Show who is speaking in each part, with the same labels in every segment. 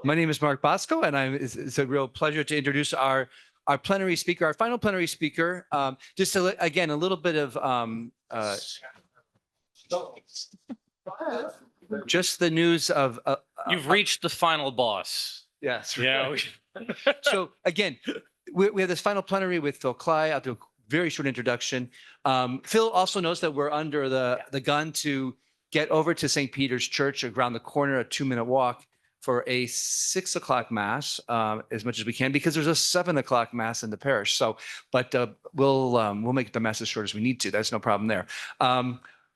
Speaker 1: My name is Mark Bosco, and it's a real pleasure to introduce our plenary speaker, our final plenary speaker. Just again, a little bit of just the news of.
Speaker 2: You've reached the final boss.
Speaker 1: Yes.
Speaker 2: Yeah.
Speaker 1: So again, we have this final plenary with Phil Klay. I'll do a very short introduction. Phil also knows that we're under the gun to get over to St. Peter's Church around the corner, a 2-minute walk, for a 6 o'clock mass as much as we can, because there's a 7 o'clock mass in the parish. So, but we'll make the mass as short as we need to. That's no problem there.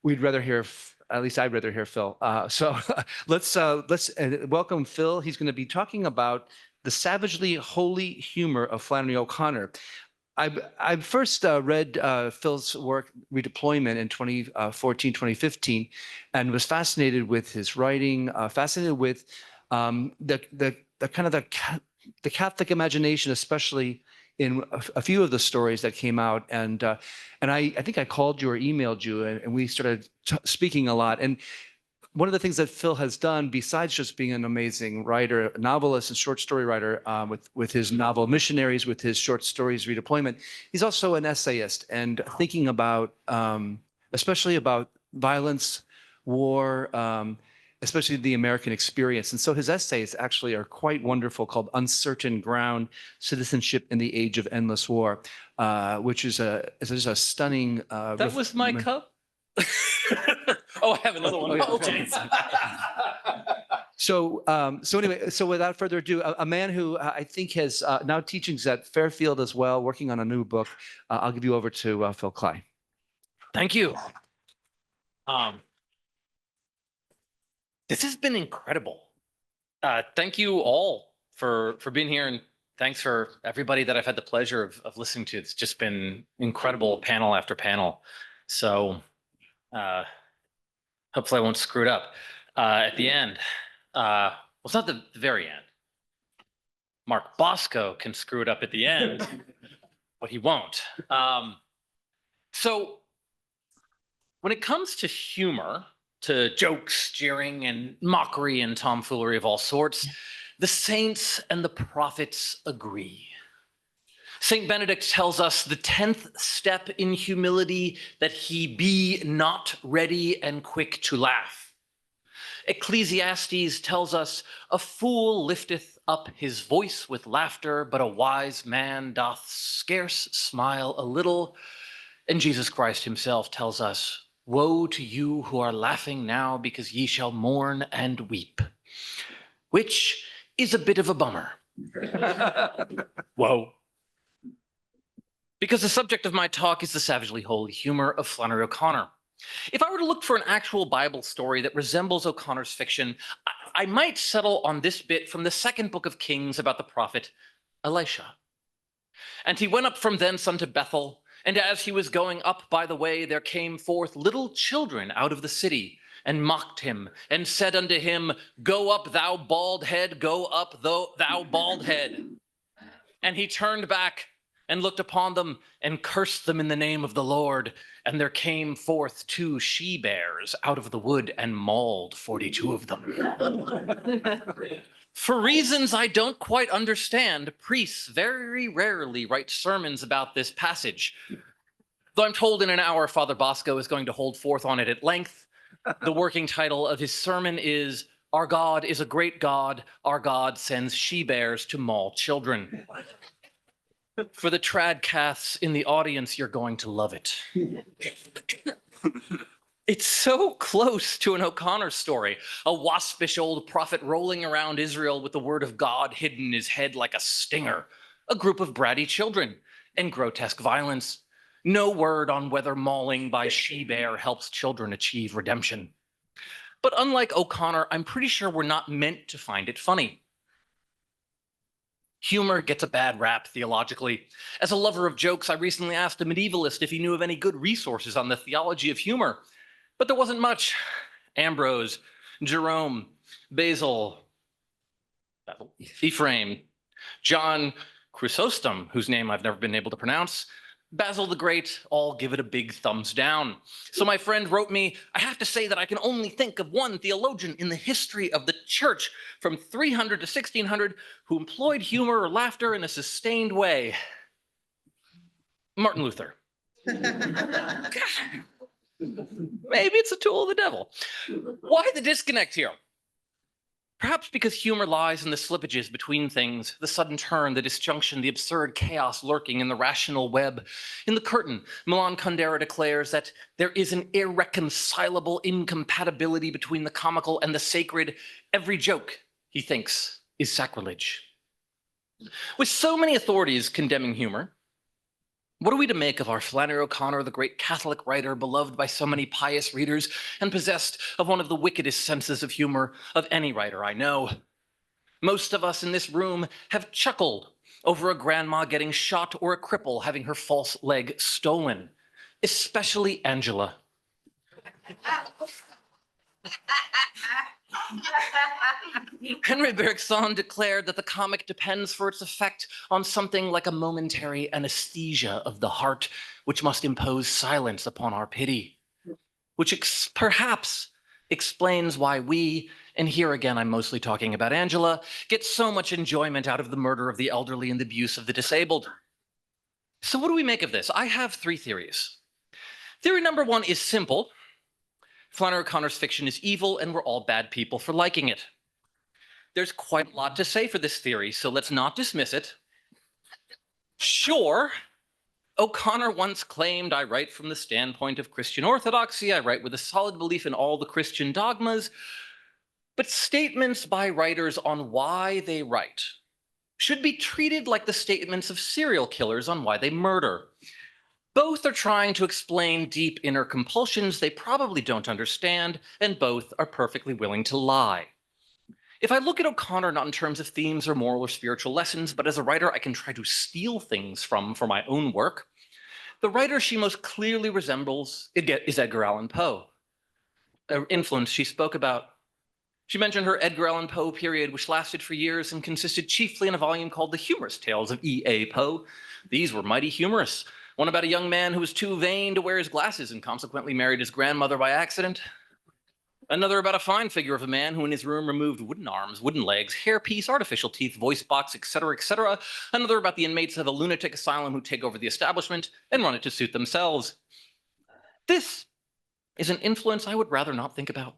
Speaker 1: We'd rather hear, at least I'd rather hear Phil. So let's welcome Phil. He's going to be talking about the savagely holy humor of Flannery O'Connor. I first read Phil's work, Redeployment, in 2014, 2015, and was fascinated with his writing, fascinated with the kind of the Catholic imagination, especially in a few of the stories that came out. And I think I called you or emailed you, and we started speaking a lot. And one of the things that Phil has done, besides just being an amazing writer, novelist and short story writer, with his novel Missionaries, with his short stories Redeployment, he's also an essayist and thinking about, especially about violence, war, especially the American experience. And so his essays actually are quite wonderful, called Uncertain Ground: Citizenship in the Age of Endless War, which is just a stunning.
Speaker 2: That was my cup. Oh, I have another one. Oh, okay.
Speaker 1: So anyway, so without further ado, a man who I think has now teachings at Fairfield as well, working on a new book. I'll give you over to Phil Klay.
Speaker 2: Thank you. This has been incredible. Thank you all for being here, and thanks for everybody that I've had the pleasure of listening to. It's just been incredible, panel after panel. So hopefully I won't screw it up at the end. Well, it's not the very end. Mark Bosco can screw it up at the end, but he won't. So when it comes to humor, to jokes, jeering, and mockery and tomfoolery of all sorts, the saints and the prophets agree. Saint Benedict tells us the 10th step in humility, that he be not ready and quick to laugh. Ecclesiastes tells us a fool lifteth up his voice with laughter, but a wise man doth scarce smile a little. And Jesus Christ himself tells us, woe to you who are laughing now, because ye shall mourn and weep, which is a bit of a bummer. Whoa. Because the subject of my talk is the savagely holy humor of Flannery O'Connor. If I were to look for an actual Bible story that resembles O'Connor's fiction, I might settle on this bit from the 2nd book of Kings about the prophet Elisha. And he went up from thence unto Bethel, and as he was going up by the way, there came forth little children out of the city, and mocked him, and said unto him, go up, thou bald head, go up, thou bald head. And he turned back and looked upon them, and cursed them in the name of the Lord. And there came forth 2 she-bears out of the wood, and mauled 42 of them. For reasons I don't quite understand, priests very rarely write sermons about this passage. Though I'm told in an hour Father Bosco is going to hold forth on it at length. The working title of his sermon is, Our God is a Great God, Our God Sends She-bears to Maul Children. For the tradcaths in the audience, you're going to love it. It's so close to an O'Connor story, a waspish old prophet rolling around Israel with the word of God hidden in his head like a stinger, a group of bratty children, and grotesque violence. No word on whether mauling by she-bear helps children achieve redemption. But unlike O'Connor, I'm pretty sure we're not meant to find it funny. Humor gets a bad rap theologically. As a lover of jokes, I recently asked a medievalist if he knew of any good resources on the theology of humor, but there wasn't much. Ambrose, Jerome, Basil, Ephraim, John Chrysostom, whose name I've never been able to pronounce, Basil the Great, all give it a big thumbs down. So my friend wrote me, I have to say that I can only think of one theologian in the history of the church from 300 to 1600 who employed humor or laughter in a sustained way. Martin Luther. Maybe it's a tool of the devil. Why the disconnect here? Perhaps because humor lies in the slippages between things, the sudden turn, the disjunction, the absurd chaos lurking in the rational web. In The Curtain, Milan Kundera declares that there is an irreconcilable incompatibility between the comical and the sacred. Every joke, he thinks, is sacrilege. With so many authorities condemning humor, what are we to make of our Flannery O'Connor, the great Catholic writer, beloved by so many pious readers and possessed of one of the wickedest senses of humor of any writer I know? Most of us in this room have chuckled over a grandma getting shot or a cripple having her false leg stolen, especially Angela. Henry Bergson declared that the comic depends for its effect on something like a momentary anesthesia of the heart, which must impose silence upon our pity, which perhaps explains why we, and here again I'm mostly talking about Angela, get so much enjoyment out of the murder of the elderly and the abuse of the disabled. So what do we make of this? I have three theories. Theory number one is simple. Flannery O'Connor's fiction is evil, and we're all bad people for liking it. There's quite a lot to say for this theory, so let's not dismiss it. Sure, O'Connor once claimed, I write from the standpoint of Christian orthodoxy, I write with a solid belief in all the Christian dogmas, but statements by writers on why they write should be treated like the statements of serial killers on why they murder. Both are trying to explain deep inner compulsions they probably don't understand, and both are perfectly willing to lie. If I look at O'Connor not in terms of themes or moral or spiritual lessons, but as a writer I can try to steal things from for my own work, the writer she most clearly resembles is Edgar Allan Poe. An influence she spoke about. She mentioned her Edgar Allan Poe period, which lasted for years and consisted chiefly in a volume called The Humorous Tales of E.A. Poe. These were mighty humorous. One about a young man who was too vain to wear his glasses and consequently married his grandmother by accident. Another about a fine figure of a man who in his room removed wooden arms, wooden legs, hairpiece, artificial teeth, voice box, etc., etc. Another about the inmates of a lunatic asylum who take over the establishment and run it to suit themselves. This is an influence I would rather not think about.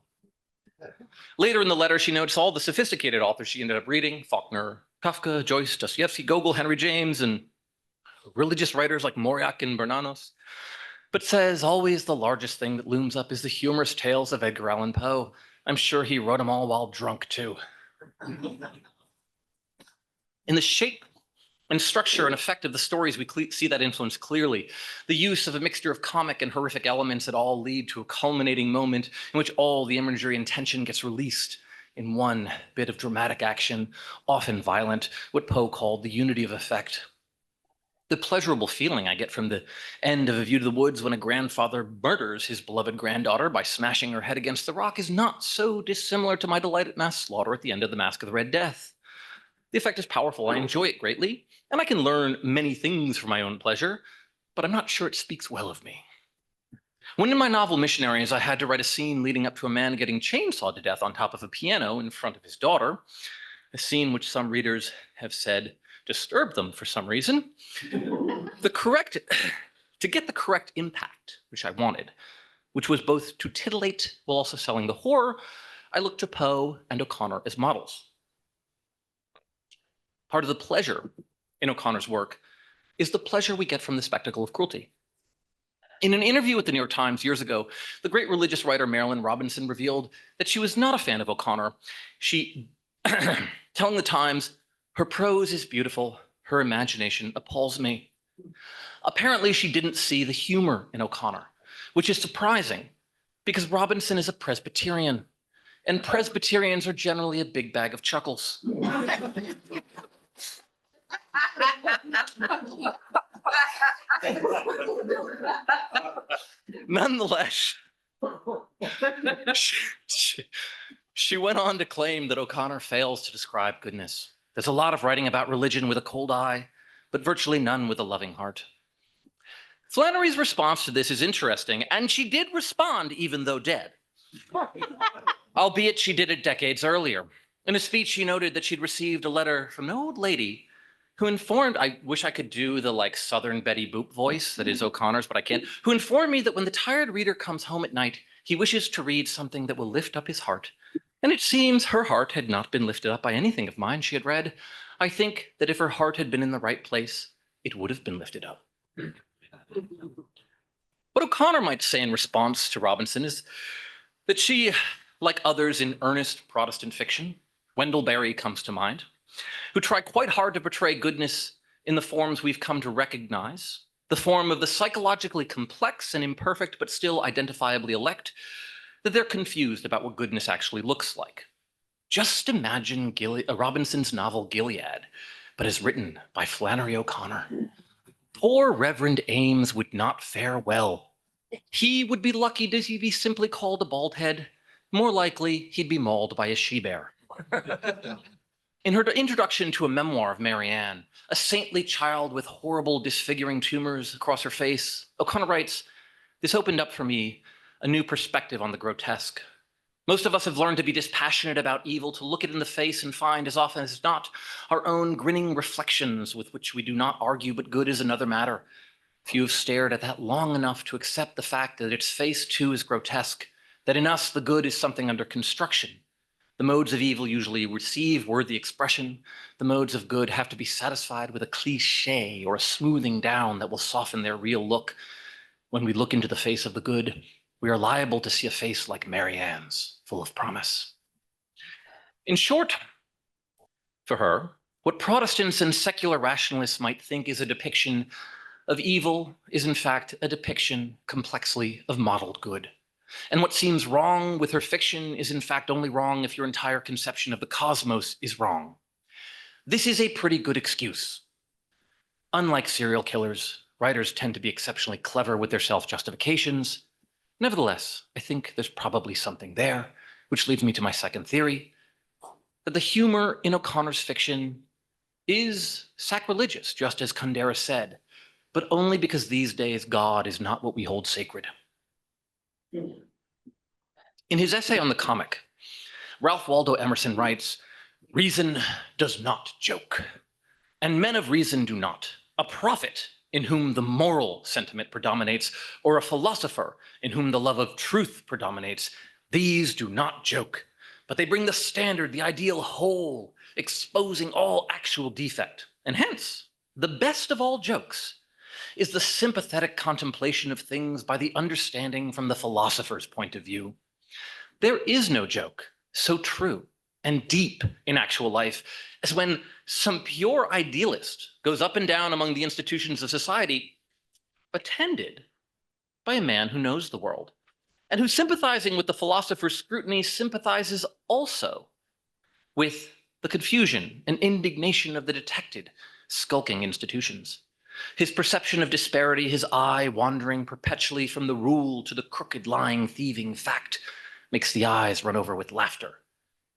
Speaker 2: Later in the letter, she notes all the sophisticated authors she ended up reading: Faulkner, Kafka, Joyce, Dostoevsky, Gogol, Henry James, and religious writers like Mauriac and Bernanos, but says always the largest thing that looms up is the humorous tales of Edgar Allan Poe. I'm sure he wrote them all while drunk too. In the shape and structure and effect of the stories, we see that influence clearly. The use of a mixture of comic and horrific elements that all lead to a culminating moment in which all the imagery and tension gets released in one bit of dramatic action, often violent, what Poe called the unity of effect. The pleasurable feeling I get from the end of A View to the Woods when a grandfather murders his beloved granddaughter by smashing her head against the rock is not so dissimilar to my delight at mass slaughter at the end of The Mask of the Red Death. The effect is powerful, I enjoy it greatly, and I can learn many things for my own pleasure, but I'm not sure it speaks well of me. When in my novel Missionaries, I had to write a scene leading up to a man getting chainsawed to death on top of a piano in front of his daughter, a scene which some readers have said disturbed them for some reason. To get the correct impact, which I wanted, which was both to titillate while also selling the horror, I looked to Poe and O'Connor as models. Part of the pleasure in O'Connor's work is the pleasure we get from the spectacle of cruelty. In an interview with the New York Times years ago, the great religious writer Marilyn Robinson revealed that she was not a fan of O'Connor. She, telling the Times, "Her prose is beautiful, her imagination appalls me." Apparently, she didn't see the humor in O'Connor, which is surprising because Robinson is a Presbyterian, and Presbyterians are generally a big bag of chuckles. Nonetheless, she went on to claim that O'Connor fails to describe goodness. There's a lot of writing about religion with a cold eye, but virtually none with a loving heart. Flannery's response to this is interesting, and she did respond even though dead. Albeit she did it decades earlier. In a speech, she noted that she'd received a letter from an old lady who informed, I wish I could do the like Southern Betty Boop voice that is O'Connor's, but I can't, who informed me that when the tired reader comes home at night, he wishes to read something that will lift up his heart. And it seems her heart had not been lifted up by anything of mine she had read. I think that if her heart had been in the right place, it would have been lifted up. What O'Connor might say in response to Robinson is that she, like others in earnest Protestant fiction, Wendell Berry comes to mind, who try quite hard to portray goodness in the forms we've come to recognize, the form of the psychologically complex and imperfect but still identifiably elect, that they're confused about what goodness actually looks like. Just imagine Robinson's novel Gilead, but as written by Flannery O'Connor. Poor Reverend Ames would not fare well. He would be lucky to be simply called a bald head. More likely, he'd be mauled by a she-bear. In her introduction to a memoir of Mary Ann, a saintly child with horrible disfiguring tumors across her face, O'Connor writes, "This opened up for me a new perspective on the grotesque. Most of us have learned to be dispassionate about evil, to look it in the face and find, as often as not, our own grinning reflections with which we do not argue, but good is another matter. Few have stared at that long enough to accept the fact that its face too is grotesque, that in us the good is something under construction. The modes of evil usually receive worthy expression. The modes of good have to be satisfied with a cliche or a smoothing down that will soften their real look. When we look into the face of the good, we are liable to see a face like Mary Ann's, full of promise." In short, for her, what Protestants and secular rationalists might think is a depiction of evil is in fact a depiction complexly of modeled good. And what seems wrong with her fiction is in fact only wrong if your entire conception of the cosmos is wrong. This is a pretty good excuse. Unlike serial killers, writers tend to be exceptionally clever with their self-justifications. Nevertheless, I think there's probably something there, which leads me to my second theory, that the humor in O'Connor's fiction is sacrilegious, just as Kundera said, but only because these days God is not what we hold sacred. In his essay on the comic, Ralph Waldo Emerson writes, "Reason does not joke, and men of reason do not. A prophet in whom the moral sentiment predominates, or a philosopher in whom the love of truth predominates, these do not joke, but they bring the standard, the ideal whole, exposing all actual defect. And hence, the best of all jokes is the sympathetic contemplation of things by the understanding from the philosopher's point of view. There is no joke so true and deep in actual life as when some pure idealist goes up and down among the institutions of society, attended by a man who knows the world, and who, sympathizing with the philosopher's scrutiny, sympathizes also with the confusion and indignation of the detected, skulking institutions. His perception of disparity, his eye wandering perpetually from the rule to the crooked, lying, thieving fact, makes the eyes run over with laughter.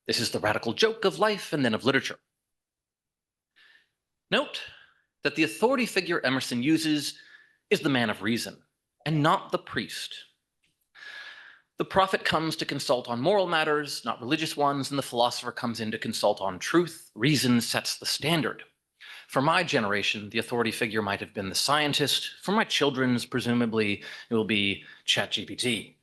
Speaker 2: This is the radical joke of life and then of literature." Note that the authority figure Emerson uses is the man of reason, and not the priest. The prophet comes to consult on moral matters, not religious ones, and the philosopher comes in to consult on truth. Reason sets the standard. For my generation, the authority figure might have been the scientist. For my children's, presumably, it will be ChatGPT.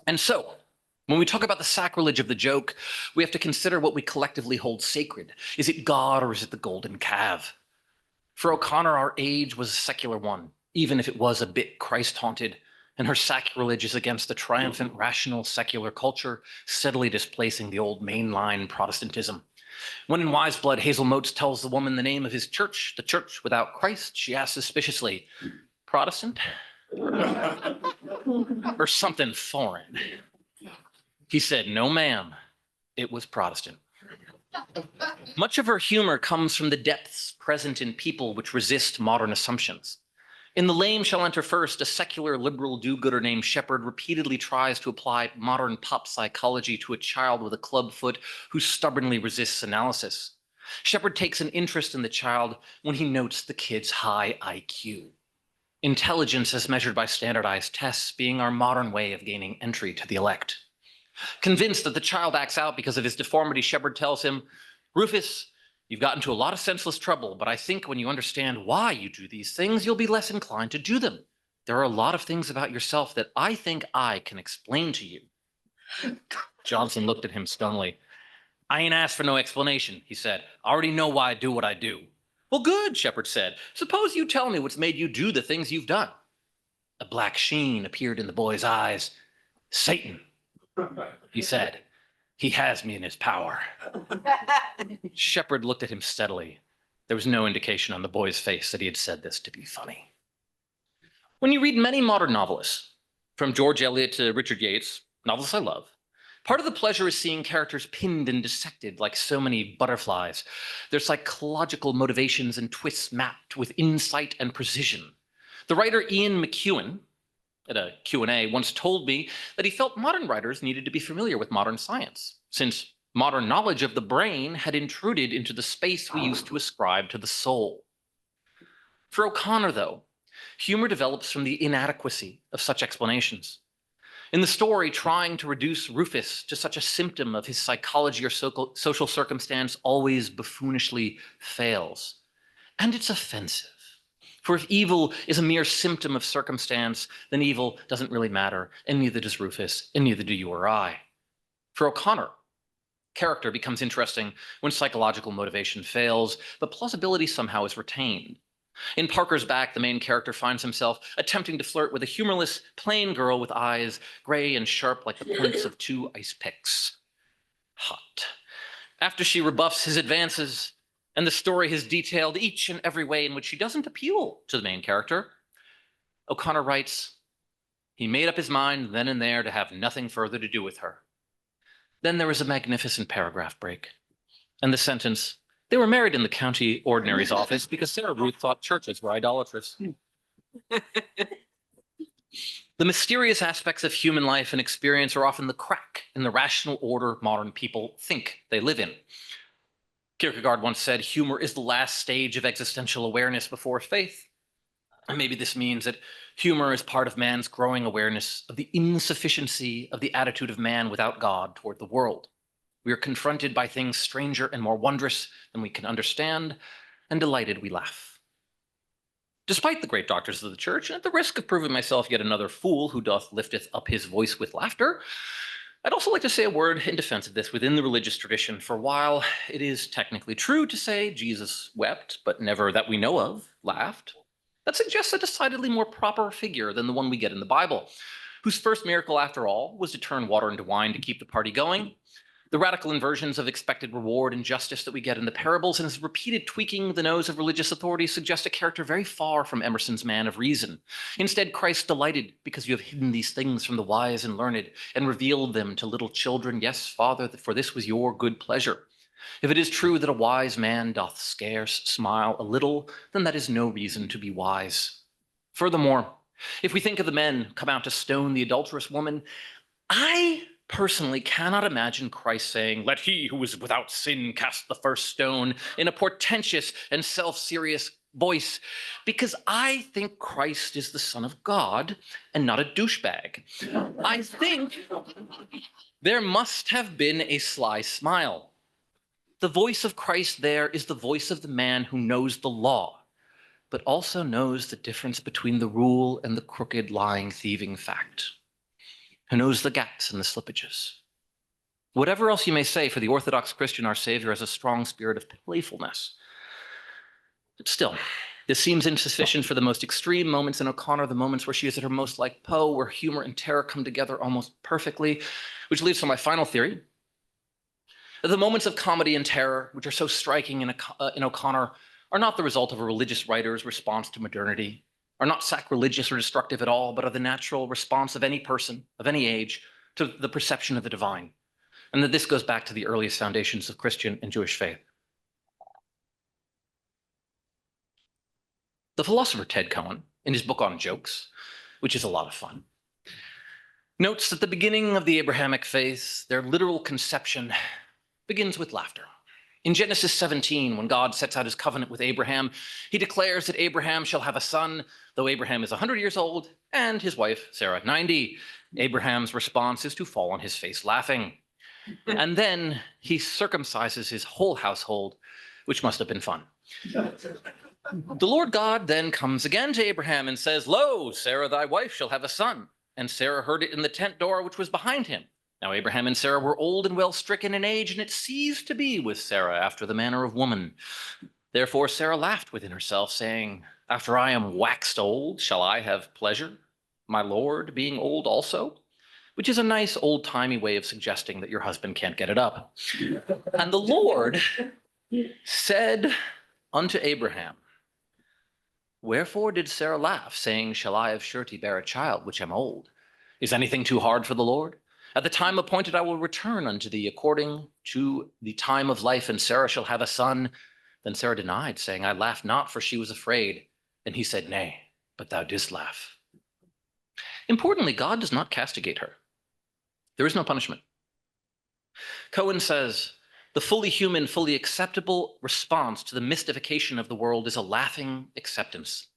Speaker 2: And so, when we talk about the sacrilege of the joke, we have to consider what we collectively hold sacred. Is it God or is it the golden calf? For O'Connor, our age was a secular one, even if it was a bit Christ-haunted, and her sacrilege is against the triumphant, rational, secular culture, steadily displacing the old mainline Protestantism. When in Wise Blood, Hazel Motes tells the woman the name of his church, the church without Christ, she asks suspiciously, "Protestant? Or something foreign?" He said, "No, ma'am, it was Protestant." Much of her humor comes from the depths present in people which resist modern assumptions. In The Lame Shall Enter First, a secular liberal do-gooder named Shepard repeatedly tries to apply modern pop psychology to a child with a club foot who stubbornly resists analysis. Shepard takes an interest in the child when he notes the kid's high IQ. Intelligence as measured by standardized tests being our modern way of gaining entry to the elect. Convinced that the child acts out because of his deformity, Shepard tells him, "Rufus, you've got into a lot of senseless trouble, but I think when you understand why you do these things, you'll be less inclined to do them. There are a lot of things about yourself that I think I can explain to you." Johnson looked at him stonily. "I ain't asked for no explanation," he said. "I already know why I do what I do." "Well, good," Shepard said. "Suppose you tell me what's made you do the things you've done." A black sheen appeared in the boy's eyes. "Satan," he said. "He has me in his power." Shepard looked at him steadily. There was no indication on the boy's face that he had said this to be funny. When you read many modern novelists, from George Eliot to Richard Yates, novelists I love, part of the pleasure is seeing characters pinned and dissected like so many butterflies, their psychological motivations and twists mapped with insight and precision. The writer Ian McEwan, at a Q&A, once told me that he felt modern writers needed to be familiar with modern science, since modern knowledge of the brain had intruded into the space we used to ascribe to the soul. For O'Connor, though, humor develops from the inadequacy of such explanations. In the story, trying to reduce Rufus to such a symptom of his psychology or social circumstance always buffoonishly fails. And it's offensive. For if evil is a mere symptom of circumstance, then evil doesn't really matter, and neither does Rufus, and neither do you or I. For O'Connor, character becomes interesting when psychological motivation fails, but plausibility somehow is retained. In Parker's Back, the main character finds himself attempting to flirt with a humorless, plain girl with eyes gray and sharp like the points of two ice picks. Hot. After she rebuffs his advances, and the story has detailed each and every way in which she doesn't appeal to the main character, O'Connor writes, "He made up his mind then and there to have nothing further to do with her." Then there was a magnificent paragraph break, and the sentence, "They were married in the county ordinary's office because Sarah Ruth thought churches were idolatrous." The mysterious aspects of human life and experience are often the crack in the rational order modern people think they live in. Kierkegaard once said, humor is the last stage of existential awareness before faith. And maybe this means that humor is part of man's growing awareness of the insufficiency of the attitude of man without God toward the world. We are confronted by things stranger and more wondrous than we can understand, and delighted we laugh. Despite the great doctors of the church, and at the risk of proving myself yet another fool who doth lifteth up his voice with laughter, I'd also like to say a word in defense of this within the religious tradition, for while it is technically true to say Jesus wept, but never that we know of laughed, that suggests a decidedly more proper figure than the one we get in the Bible, whose first miracle, after all, was to turn water into wine to keep the party going. The radical inversions of expected reward and justice that we get in the parables and his repeated tweaking the nose of religious authorities suggest a character very far from Emerson's man of reason. Instead, Christ delighted because you have hidden these things from the wise and learned and revealed them to little children. Yes, Father, for this was your good pleasure. If it is true that a wise man doth scarce smile a little, then that is no reason to be wise. Furthermore, if we think of the men come out to stone the adulterous woman, I personally cannot imagine Christ saying, "Let he who is without sin cast the first stone," in a portentous and self-serious voice, because I think Christ is the Son of God and not a douchebag. I think there must have been a sly smile. The voice of Christ there is the voice of the man who knows the law, but also knows the difference between the rule and the crooked, lying, thieving fact, who knows the gaps and the slippages. Whatever else you may say, for the Orthodox Christian, our Savior has a strong spirit of playfulness. But still, this seems insufficient for the most extreme moments in O'Connor, the moments where she is at her most like Poe, where humor and terror come together almost perfectly, which leads to my final theory. The moments of comedy and terror, which are so striking in O'Connor, are not the result of a religious writer's response to modernity, are not sacrilegious or destructive at all, but are the natural response of any person, of any age, to the perception of the divine. And that this goes back to the earliest foundations of Christian and Jewish faith. The philosopher Ted Cohen, in his book on jokes, which is a lot of fun, notes that the beginning of the Abrahamic faith, their literal conception, begins with laughter. In Genesis 17, when God sets out his covenant with Abraham, he declares that Abraham shall have a son, though Abraham is 100 years old and his wife, Sarah, 90. Abraham's response is to fall on his face laughing. And then he circumcises his whole household, which must have been fun. The Lord God then comes again to Abraham and says, "Lo, Sarah thy wife shall have a son." And Sarah heard it in the tent door which was behind him. Now Abraham and Sarah were old and well stricken in age, and it ceased to be with Sarah after the manner of woman. Therefore Sarah laughed within herself, saying, "After I am waxed old, shall I have pleasure, my Lord being old also?" Which is a nice old-timey way of suggesting that your husband can't get it up. And the Lord said unto Abraham, "Wherefore did Sarah laugh, saying, Shall I of surety bear a child, which am old? Is anything too hard for the Lord? At the time appointed I will return unto thee according to the time of life, and Sarah shall have a son." Then Sarah denied, saying, "I laughed not, for she was afraid." And he said, "Nay, but thou didst laugh." Importantly, God does not castigate her. There is no punishment. Cohen says, the fully human, fully acceptable response to the mystification of the world is a laughing acceptance,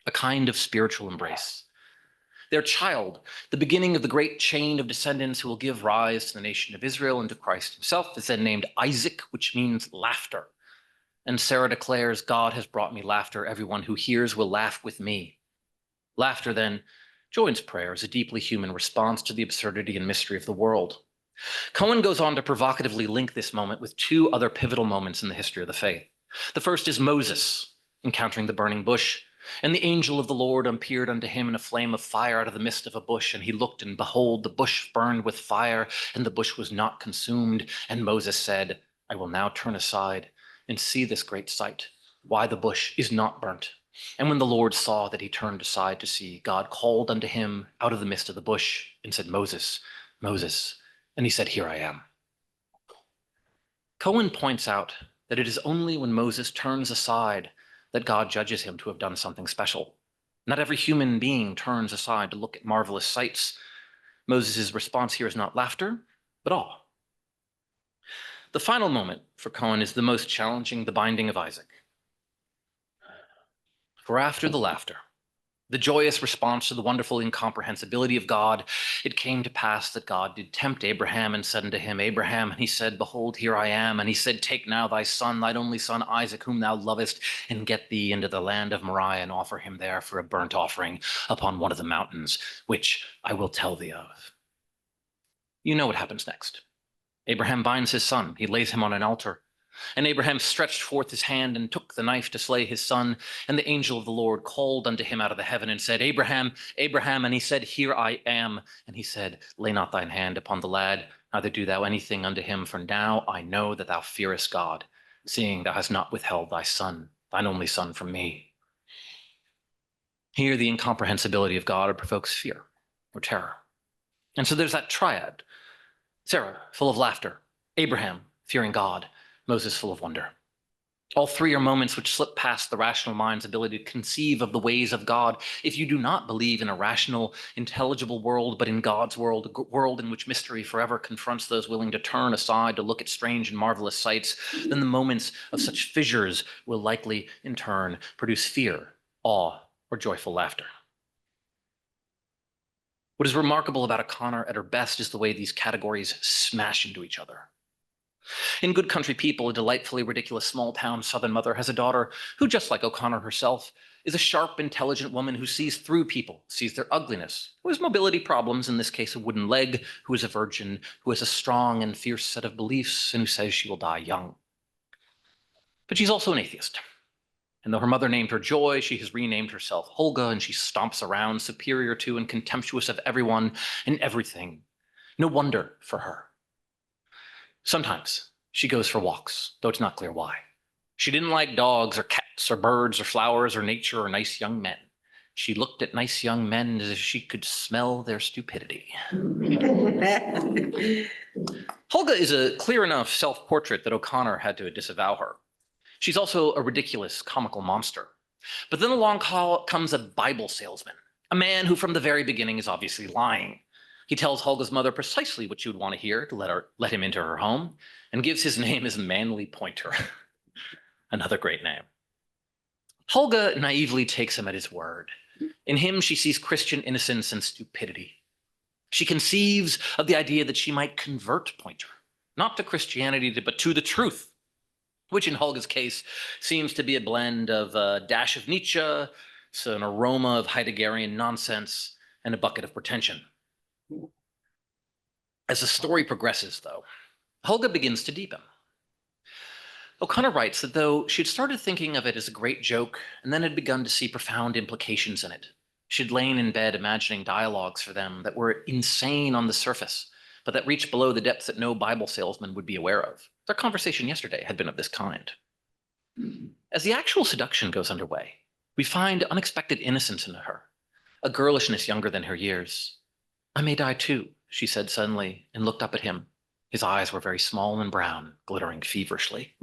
Speaker 2: a kind of spiritual embrace. Their child, the beginning of the great chain of descendants who will give rise to the nation of Israel and to Christ himself, is then named Isaac, which means laughter. And Sarah declares, "God has brought me laughter. Everyone who hears will laugh with me." Laughter then joins prayer as a deeply human response to the absurdity and mystery of the world. Cohen goes on to provocatively link this moment with two other pivotal moments in the history of the faith. The first is Moses encountering the burning bush, and the angel of the Lord appeared unto him in a flame of fire out of the midst of a bush, and he looked, and behold, the bush burned with fire, and the bush was not consumed. And Moses said, "I will now turn aside and see this great sight, why the bush is not burnt." And when the Lord saw that he turned aside to see, God called unto him out of the midst of the bush and said, "Moses, Moses." And he said, "Here I am." Cohen points out that it is only when Moses turns aside that God judges him to have done something special. Not every human being turns aside to look at marvelous sights. Moses' response here is not laughter, but awe. The final moment for Cohen is the most challenging, the binding of Isaac. For after the laughter, the joyous response to the wonderful incomprehensibility of God, it came to pass that God did tempt Abraham and said unto him, "Abraham," and he said, "Behold, here I am." And he said, "Take now thy son, thine only son Isaac, whom thou lovest, and get thee into the land of Moriah, and offer him there for a burnt offering upon one of the mountains, which I will tell thee of." You know what happens next. Abraham binds his son. He lays him on an altar. And Abraham stretched forth his hand and took the knife to slay his son. And the angel of the Lord called unto him out of the heaven and said, "Abraham, Abraham." And he said, "Here I am." And he said, "Lay not thine hand upon the lad, neither do thou anything unto him. For now I know that thou fearest God, seeing thou hast not withheld thy son, thine only son, from me." Here, the incomprehensibility of God provokes fear or terror. And so there's that triad. Sarah, full of laughter. Abraham, fearing God. Moses, full of wonder. All three are moments which slip past the rational mind's ability to conceive of the ways of God. If you do not believe in a rational, intelligible world, but in God's world, a world in which mystery forever confronts those willing to turn aside to look at strange and marvelous sights, then the moments of such fissures will likely, in turn, produce fear, awe, or joyful laughter. What is remarkable about O'Connor at her best is the way these categories smash into each other. In Good Country People, a delightfully ridiculous small-town Southern mother has a daughter who, just like O'Connor herself, is a sharp, intelligent woman who sees through people, sees their ugliness, who has mobility problems, in this case a wooden leg, who is a virgin, who has a strong and fierce set of beliefs, and who says she will die young. But she's also an atheist. And though her mother named her Joy, she has renamed herself Holga, and she stomps around, superior to and contemptuous of everyone and everything. No wonder for her. Sometimes she goes for walks, though it's not clear why. She didn't like dogs or cats or birds or flowers or nature or nice young men. She looked at nice young men as if she could smell their stupidity. Holga is a clear enough self-portrait that O'Connor had to disavow her. She's also a ridiculous, comical monster. But then along comes a Bible salesman, a man who from the very beginning is obviously lying. He tells Helga's mother precisely what she would want to hear to let him into her home, and gives his name as Manly Pointer. Another great name. Helga naively takes him at his word. In him, she sees Christian innocence and stupidity. She conceives of the idea that she might convert Pointer, not to Christianity, but to the truth, which in Helga's case seems to be a blend of a dash of Nietzsche, an aroma of Heideggerian nonsense, and a bucket of pretension. As the story progresses, though, Helga begins to deepen. O'Connor writes that though she'd started thinking of it as a great joke and then had begun to see profound implications in it, she'd lain in bed imagining dialogues for them that were insane on the surface, but that reached below the depths that no Bible salesman would be aware of. Their conversation yesterday had been of this kind. As the actual seduction goes underway, we find unexpected innocence in her, a girlishness younger than her years. "I may die too," she said suddenly, and looked up at him. His eyes were very small and brown, glittering feverishly.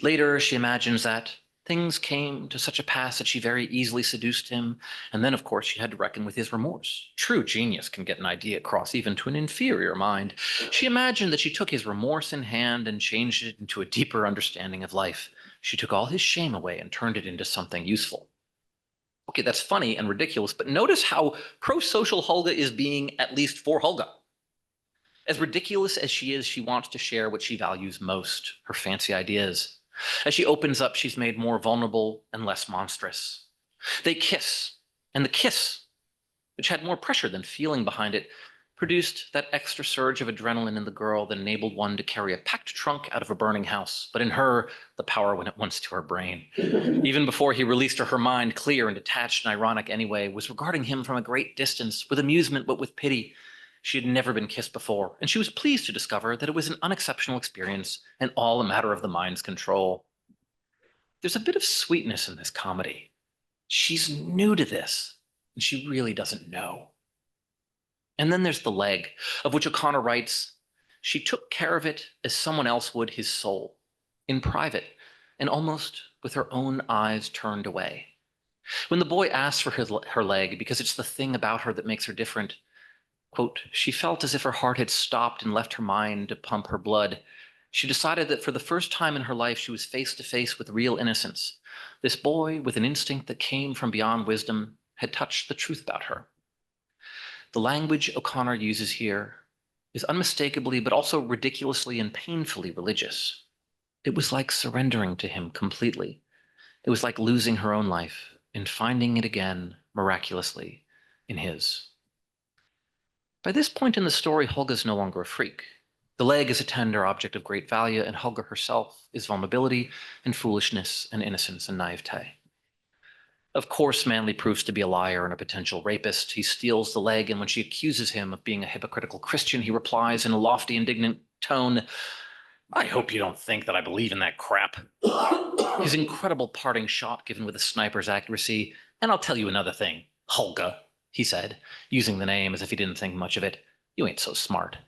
Speaker 2: Later, she imagines that things came to such a pass that she very easily seduced him, and then, of course, she had to reckon with his remorse. True genius can get an idea across even to an inferior mind. She imagined that she took his remorse in hand and changed it into a deeper understanding of life. She took all his shame away and turned it into something useful. Okay, that's funny and ridiculous, but notice how pro-social Helga is being, at least for Helga. As ridiculous as she is, she wants to share what she values most, her fancy ideas. As she opens up, she's made more vulnerable and less monstrous. They kiss, and the kiss, which had more pressure than feeling behind it, produced that extra surge of adrenaline in the girl that enabled one to carry a packed trunk out of a burning house. But in her, the power went at once to her brain. Even before he released her mind, clear and detached and ironic anyway, was regarding him from a great distance, with amusement but with pity. She had never been kissed before, and she was pleased to discover that it was an unexceptional experience and all a matter of the mind's control. There's a bit of sweetness in this comedy. She's new to this, and she really doesn't know. And then there's the leg, of which O'Connor writes, "She took care of it as someone else would his soul, in private, and almost with her own eyes turned away. When the boy asks for her leg, because it's the thing about her that makes her different, quote, she felt as if her heart had stopped and left her mind to pump her blood. She decided that for the first time in her life, she was face to face with real innocence. This boy, with an instinct that came from beyond wisdom, had touched the truth about her." The language O'Connor uses here is unmistakably, but also ridiculously and painfully religious. It was like surrendering to him completely. It was like losing her own life and finding it again, miraculously, in his. By this point in the story, Helga's no longer a freak. The leg is a tender object of great value, and Helga herself is vulnerability and foolishness and innocence and naivete. Of course, Manly proves to be a liar and a potential rapist. He steals the leg, and when she accuses him of being a hypocritical Christian, he replies in a lofty, indignant tone, "I hope you don't think that I believe in that crap." His incredible parting shot given with a sniper's accuracy. "And I'll tell you another thing, Helga," he said, using the name as if he didn't think much of it. "You ain't so smart.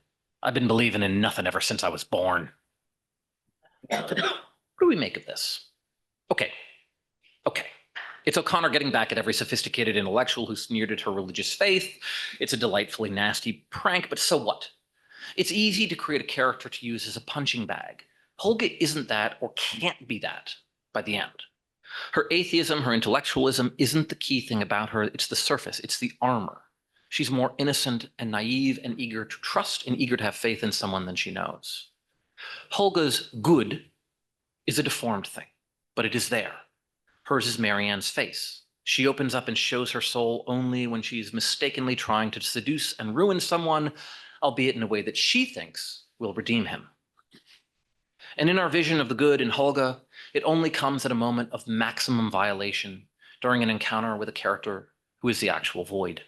Speaker 2: I've been believing in nothing ever since I was born." What do we make of this? Okay. It's O'Connor getting back at every sophisticated intellectual who sneered at her religious faith. It's a delightfully nasty prank, but so what? It's easy to create a character to use as a punching bag. Helga isn't that, or can't be that, by the end. Her atheism, her intellectualism isn't the key thing about her. It's the surface. It's the armor. She's more innocent and naive and eager to trust and eager to have faith in someone than she knows. Helga's good is a deformed thing, but it is there. Hers is Marianne's face. She opens up and shows her soul only when she's mistakenly trying to seduce and ruin someone, albeit in a way that she thinks will redeem him. And in our vision of the good in Helga, it only comes at a moment of maximum violation during an encounter with a character who is the actual void.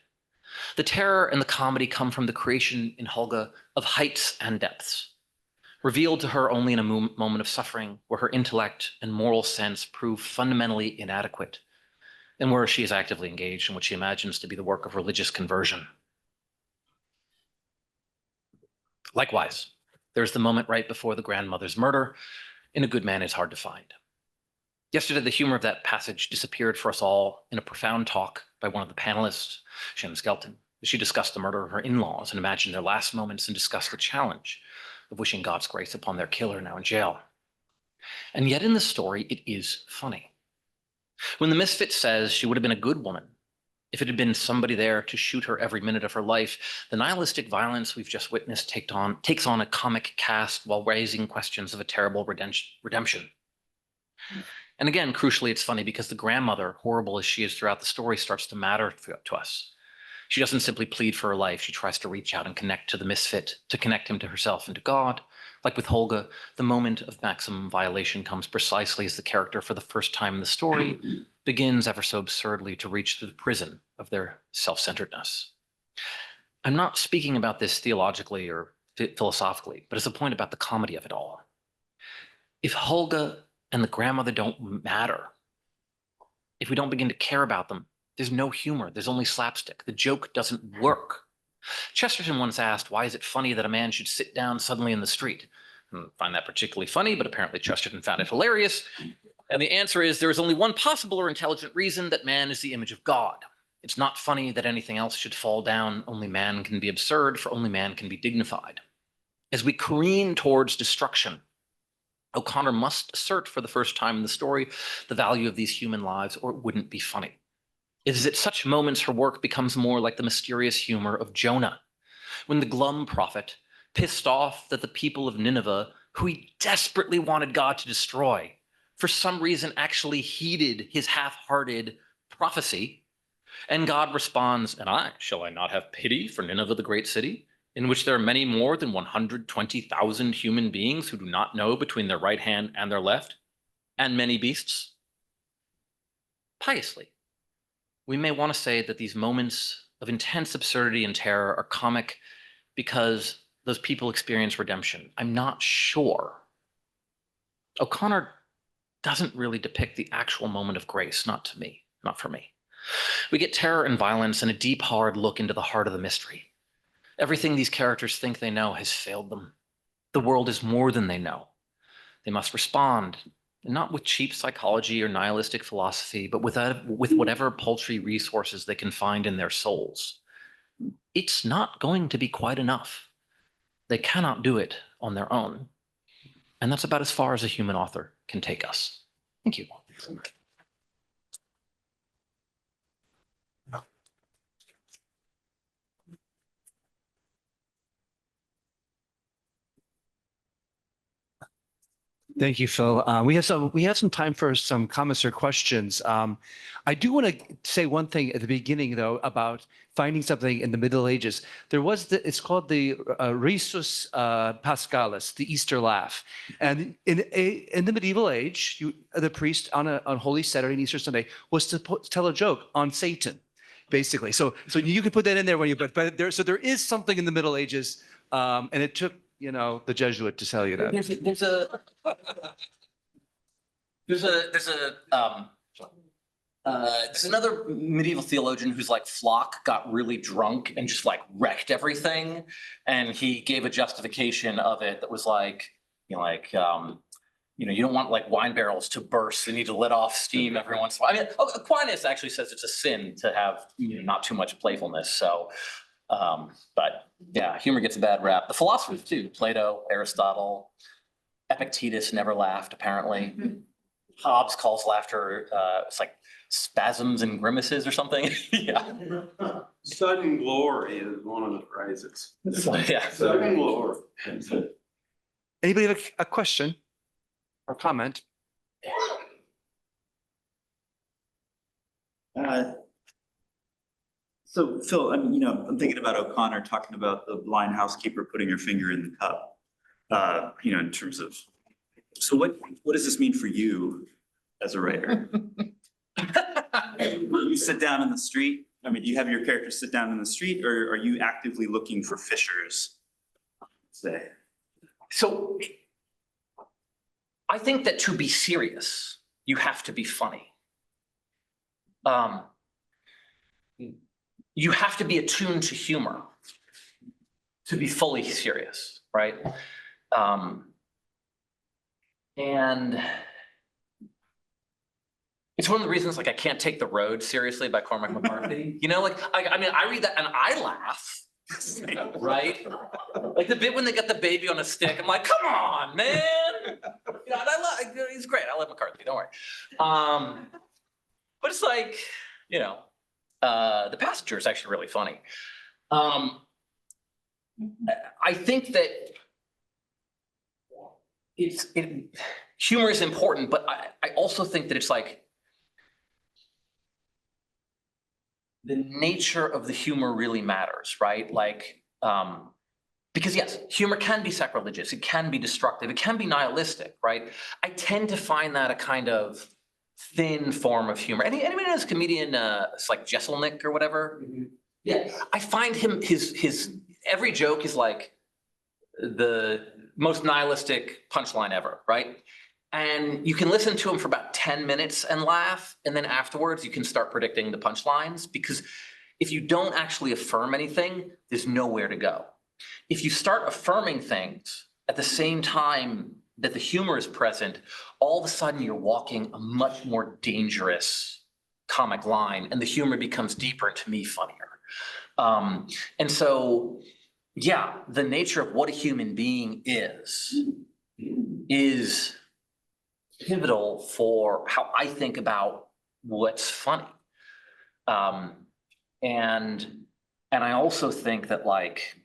Speaker 2: The terror and the comedy come from the creation in Helga of heights and depths, revealed to her only in a moment of suffering where her intellect and moral sense prove fundamentally inadequate, and where she is actively engaged in what she imagines to be the work of religious conversion. Likewise, there's the moment right before the grandmother's murder. In A Good Man Is Hard to Find. Yesterday, the humor of that passage disappeared for us all in a profound talk by one of the panelists, Shem Skelton, She discussed the murder of her in-laws and imagined their last moments and discussed the challenge of wishing God's grace upon their killer now in jail. And yet in the story, it is funny. When the misfit says she would have been a good woman if it had been somebody there to shoot her every minute of her life, the nihilistic violence we've just witnessed takes on a comic cast while raising questions of a terrible redemption. And again, crucially, it's funny because the grandmother, horrible as she is throughout the story, starts to matter to us. She doesn't simply plead for her life. She tries to reach out and connect to the misfit, to connect him to herself and to God. Like with Holga, the moment of maximum violation comes precisely as the character, for the first time in the story, begins ever so absurdly to reach the prison of their self-centeredness. I'm not speaking about this theologically or philosophically, but as a point about the comedy of it all. If Holga and the grandmother don't matter, if we don't begin to care about them, there's no humor, there's only slapstick. The joke doesn't work. Chesterton once asked, why is it funny that a man should sit down suddenly in the street? I find that particularly funny, but apparently Chesterton found it hilarious. And the answer is, there is only one possible or intelligent reason: that man is the image of God. It's not funny that anything else should fall down. Only man can be absurd, for only man can be dignified. As we careen towards destruction, O'Connor must assert for the first time in the story the value of these human lives, or it wouldn't be funny. It is at such moments her work becomes more like the mysterious humor of Jonah, when the glum prophet, pissed off that the people of Nineveh, who he desperately wanted God to destroy, for some reason actually heeded his half-hearted prophecy. And God responds, and shall I not have pity for Nineveh, the great city, in which there are many more than 120,000 human beings who do not know between their right hand and their left, and many beasts? Piously, we may want to say that these moments of intense absurdity and terror are comic because those people experience redemption. I'm not sure. O'Connor doesn't really depict the actual moment of grace, not to me, not for me. We get terror and violence and a deep, hard look into the heart of the mystery. Everything these characters think they know has failed them. The world is more than they know. They must respond, not with cheap psychology or nihilistic philosophy, but with whatever paltry resources they can find in their souls. It's not going to be quite enough. They cannot do it on their own. And that's about as far as a human author can take us. Thank you.
Speaker 1: Thank you, Phil. We have some time for some comments or questions. I do want to say one thing at the beginning, though, about finding something in the Middle Ages. There was it's called the Risus Paschalis, the Easter laugh, and in the medieval age, the priest on Holy Saturday and Easter Sunday was to tell a joke on Satan, basically. So you can put that in there when you but there is something in the Middle Ages, and it took the Jesuit to tell you that.
Speaker 2: There's another medieval theologian who's like Flock got really drunk and just like wrecked everything, and he gave a justification of it that was like, you don't want like wine barrels to burst. They need to let off steam every once in a while. I mean, Aquinas actually says it's a sin to have not too much playfulness. So, but yeah, humor gets a bad rap. The philosophers too: Plato, Aristotle, Epictetus never laughed apparently. Hobbes calls laughter it's like spasms and grimaces or something. Yeah.
Speaker 3: Sudden glory is one of the phrases.
Speaker 2: Yeah.
Speaker 3: Sudden glory.
Speaker 1: Anybody have a question or comment?
Speaker 4: So Phil, I'm thinking about O'Connor talking about the blind housekeeper putting her finger in the cup. In terms of, so what does this mean for you as a writer? You sit down in the street. I mean, do you have your character sit down in the street, or are you actively looking for fissures? Say.
Speaker 2: So I think that to be serious, you have to be funny. You have to be attuned to humor to be fully serious, right? And It's one of the reasons like I can't take The Road seriously by Cormac McCarthy. You know, like I mean, I read that and I laugh. Right? Like the bit when they get the baby on a stick, I'm like, come on, man. You know, and he's great. I love McCarthy, don't worry. But it's like, you know, The Passenger is actually really funny. I think that humor is important, but I also think that it's like the nature of the humor really matters, right? Like, because yes, humor can be sacrilegious, it can be destructive, it can be nihilistic, right? I tend to find that a kind of thin form of humor. Anybody knows comedian, it's like Jesselnick or whatever? Mm-hmm. Yeah, I find him, his every joke is like the most nihilistic punchline ever, right? And you can listen to him for about 10 minutes and laugh. And then afterwards, you can start predicting the punchlines, because if you don't actually affirm anything, there's nowhere to go. If you start affirming things at the same time that the humor is present, all of a sudden you're walking a much more dangerous comic line, and the humor becomes deeper and, to me, funnier. And so, yeah, the nature of what a human being is pivotal for how I think about what's funny. And I also think that like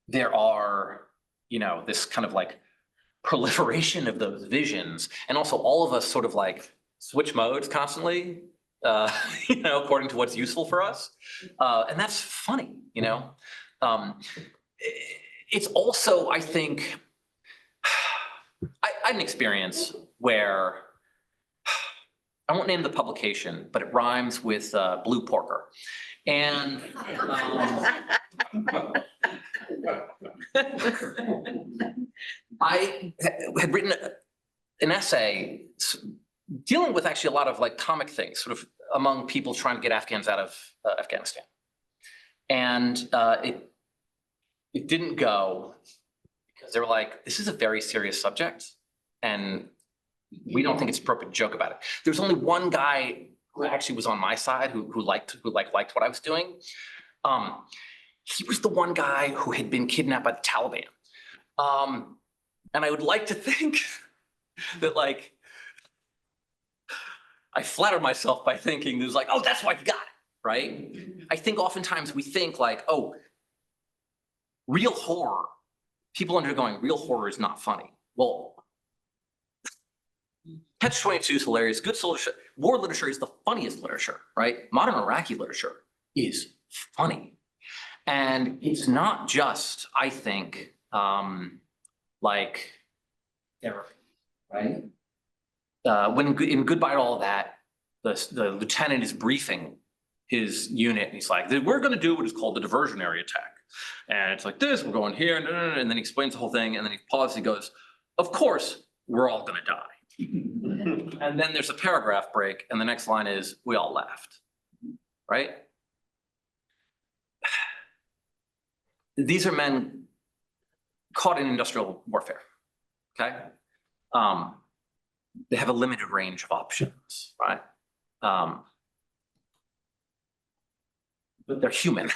Speaker 2: there are, you know, this kind of like proliferation of those visions, and also all of us sort of like switch modes constantly, you know, according to what's useful for us. And that's funny, you know. It's also, I think, I had an experience where, I won't name the publication, but it rhymes with Blue Porker. And I had written an essay dealing with actually a lot of like comic things, sort of among people trying to get Afghans out of Afghanistan. And it didn't go because they were like, this is a very serious subject, and we don't think it's appropriate to joke about it. There's only one guy who actually was on my side who liked what I was doing. He was the one guy who had been kidnapped by the Taliban. And I would like to think that like, I flatter myself by thinking there's like, oh, that's why you got it, right? I think oftentimes we think like, oh, real horror, people undergoing real horror is not funny. Well, Catch-22 is hilarious. Good war literature is the funniest literature, right? Modern Iraqi literature is funny. And it's not just, I think, like therapy, right? When in Goodbye to All of That, the lieutenant is briefing his unit, and he's like, we're going to do what is called the diversionary attack. And it's like this, we're going here, and then he explains the whole thing, and then he pauses, he goes, of course, we're all going to die. And then there's a paragraph break, and the next line is, we all laughed, right? These are men caught in industrial warfare, okay? They have a limited range of options, right? But they're human.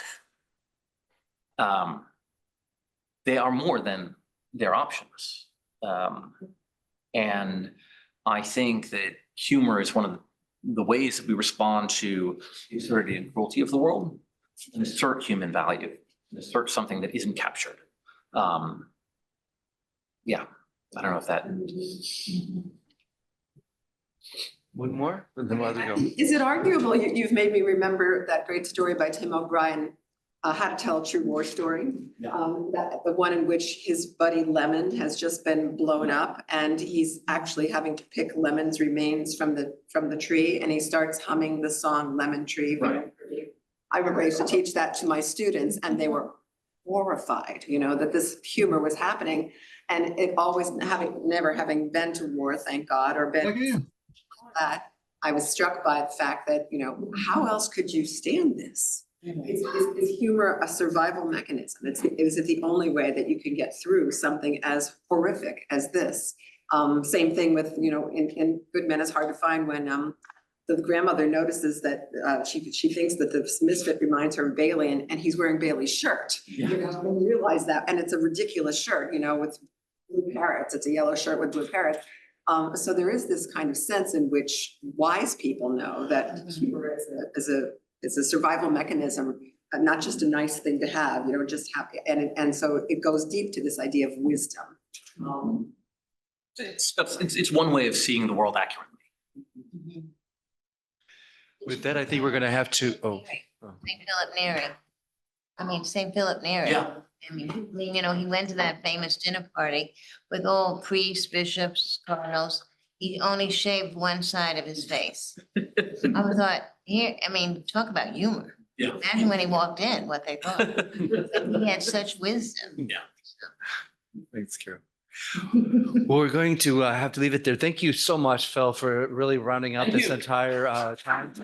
Speaker 2: They are more than their options. And I think that humor is one of the ways that we respond to the absurdity and cruelty of the world, and assert human value, and assert something that isn't captured. Yeah, I don't know if that.
Speaker 1: One more, and then we'll have to go.
Speaker 5: Is it arguable, you've made me remember that great story by Tim O'Brien, How to Tell a True War Story.
Speaker 1: Yeah.
Speaker 5: That the one in which his buddy Lemon has just been blown up, and he's actually having to pick Lemon's remains from the tree, and he starts humming the song Lemon Tree.
Speaker 1: Right.
Speaker 5: I remember I used to teach that to my students, and they were horrified, you know, that this humor was happening. And it always never having been to war, thank God, or been that, I was struck by the fact that, you know, how else could you stand this? Is humor a survival mechanism? Is it the only way that you can get through something as horrific as this? Same thing with, you know, in Good Men is hard to find when the grandmother notices that she thinks that this misfit reminds her of Bailey, and he's wearing Bailey's shirt. You know, and you realize that, and it's a ridiculous shirt, you know, with blue parrots. It's a yellow shirt with blue parrots. So there is this kind of sense in which wise people know that humor is a survival mechanism, not just a nice thing to have, you know, just have, and so it goes deep to this idea of wisdom.
Speaker 2: It's one way of seeing the world accurately.
Speaker 1: With that, I think we're going to have to,
Speaker 6: St. Philip Neri.
Speaker 2: Yeah.
Speaker 6: I mean, you know, he went to that famous dinner party with all priests, bishops, cardinals. He only shaved one side of his face. I thought, talk about humor.
Speaker 2: Yeah.
Speaker 6: Imagine when he walked in, what they thought. He had such wisdom.
Speaker 2: Yeah.
Speaker 1: thanks, Carol. Well, we're going to have to leave it there. Thank you so much, Phil, for really rounding out
Speaker 2: Thank
Speaker 1: this
Speaker 2: you.
Speaker 1: entire time.